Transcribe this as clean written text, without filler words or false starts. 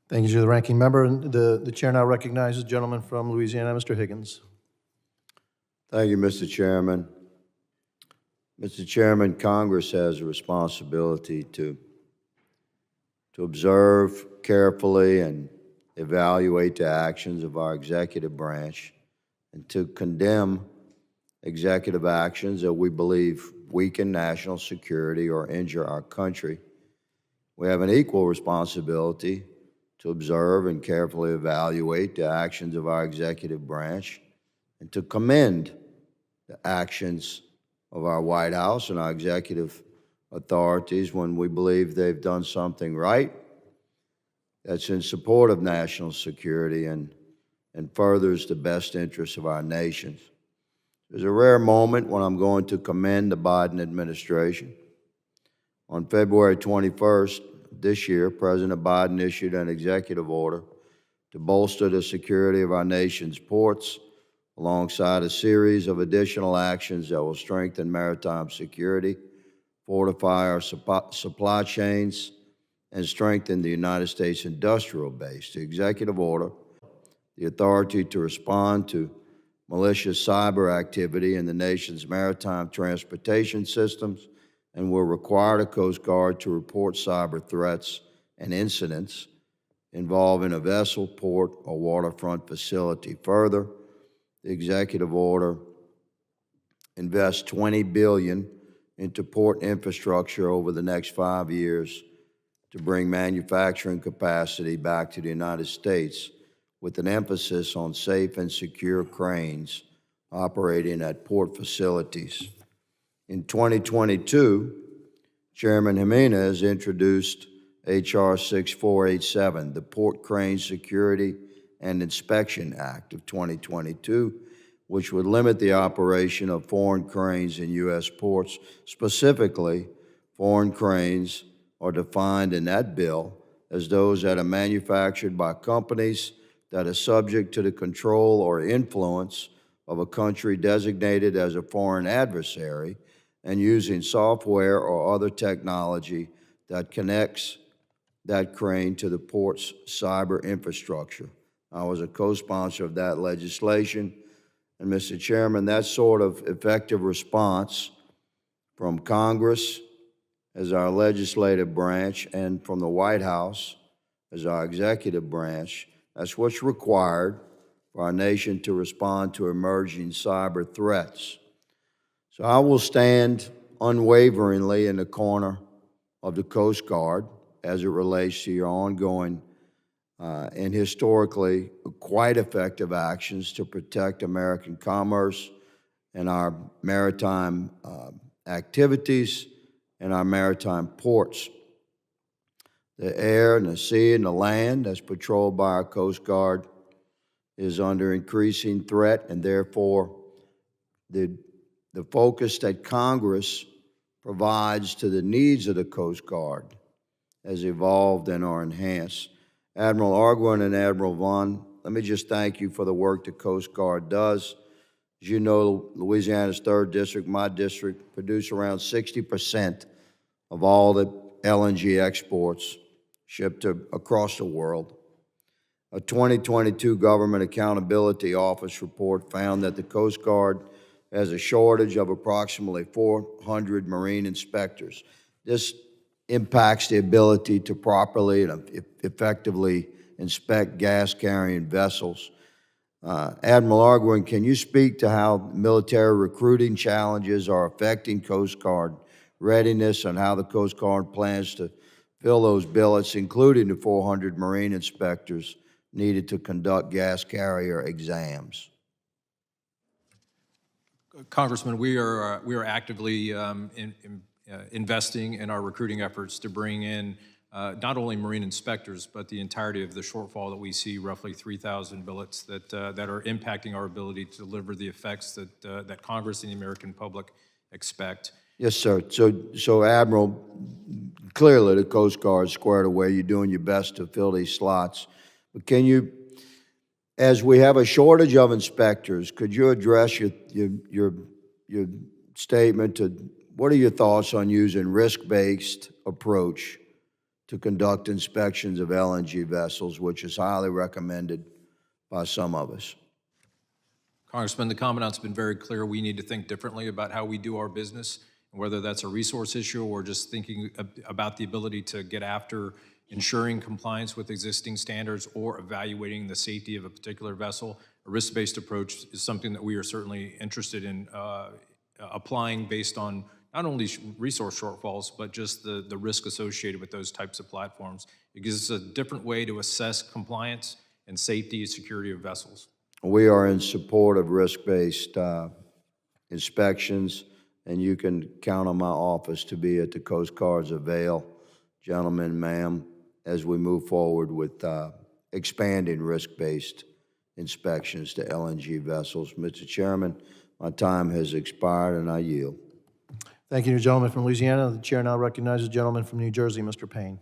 Thank you to the ranking member. The chair now recognizes the gentleman from Louisiana, Mr. Higgins. Thank you, Mr. Chairman. Mr. Chairman, Congress has a responsibility to observe carefully and evaluate the actions of our executive branch and to condemn executive actions that we believe weaken national security or injure our country. We have an equal responsibility to observe and carefully evaluate the actions of our executive branch and to commend the actions of our White House and our executive authorities when we believe they've done something right that's in support of national security and furthers the best interests of our nations. There's a rare moment when I'm going to commend the Biden administration. On February 21st this year, President Biden issued an executive order to bolster the security of our nation's ports, alongside a series of additional actions that will strengthen maritime security, fortify our supply chains, and strengthen the United States industrial base. The executive order, the authority to respond to malicious cyber activity in the nation's maritime transportation systems, and will require the Coast Guard to report cyber threats and incidents involving a vessel, port, or waterfront facility. Further, the executive order invests $20 billion into port infrastructure over the next 5 years to bring manufacturing capacity back to the United States, with an emphasis on safe and secure cranes operating at port facilities. In 2022, Chairman Jimenez introduced H.R. 6487, the Port Crane Security and Inspection Act of 2022, which would limit the operation of foreign cranes in U.S. ports. Specifically, foreign cranes are defined in that bill as those that are manufactured by companies that are subject to the control or influence of a country designated as a foreign adversary, and using software or other technology that connects that crane to the port's cyber infrastructure. I was a co-sponsor of that legislation, and Mr. Chairman, that sort of effective response from Congress as our legislative branch and from the White House as our executive branch, that's what's required for our nation to respond to emerging cyber threats. So I will stand unwaveringly in the corner of the Coast Guard as it relates to your ongoing and historically quite effective actions to protect American commerce and our maritime activities and our maritime ports. The air and the sea and the land that's patrolled by our Coast Guard is under increasing threat, and therefore the focus that Congress provides to the needs of the Coast Guard has evolved and are enhanced. Admiral Arguin and Admiral Vaughn, let me just thank you for the work the Coast Guard does. As you know, Louisiana's 3rd District, my district, produce around 60% of all the LNG exports shipped across the world. A 2022 Government Accountability Office report found that the Coast Guard has a shortage of approximately 400 marine inspectors. This impacts the ability to properly and effectively inspect gas-carrying vessels. Admiral Arguin, can you speak to how military recruiting challenges are affecting Coast Guard readiness and how the Coast Guard plans to fill those billets, including the 400 marine inspectors needed to conduct gas carrier exams? Congressman, we are actively investing in our recruiting efforts to bring in not only marine inspectors, but the entirety of the shortfall that we see, roughly 3,000 billets that are impacting our ability to deliver the effects that Congress and the American public expect. Yes, sir. So Admiral, clearly the Coast Guard is squared away. You're doing your best to fill these slots. But can you, as we have a shortage of inspectors, could you address your statement to what are your thoughts on using risk-based approach to conduct inspections of LNG vessels, which is highly recommended by some of us. Congressman, the Commandant's been very clear. We need to think differently about how we do our business, and whether that's a resource issue or just thinking about the ability to get after ensuring compliance with existing standards or evaluating the safety of a particular vessel. A risk-based approach is something that we are certainly interested in applying based on not only resource shortfalls, but just the risk associated with those types of platforms. It gives us a different way to assess compliance and safety and security of vessels. We are in support of risk-based inspections, and you can count on my office to be at the Coast Guard's avail, gentlemen, ma'am, as we move forward with expanding risk-based inspections to LNG vessels. Mr. Chairman, my time has expired, and I yield. Thank you, gentleman from Louisiana. The chair now recognizes the gentleman from New Jersey, Mr. Payne.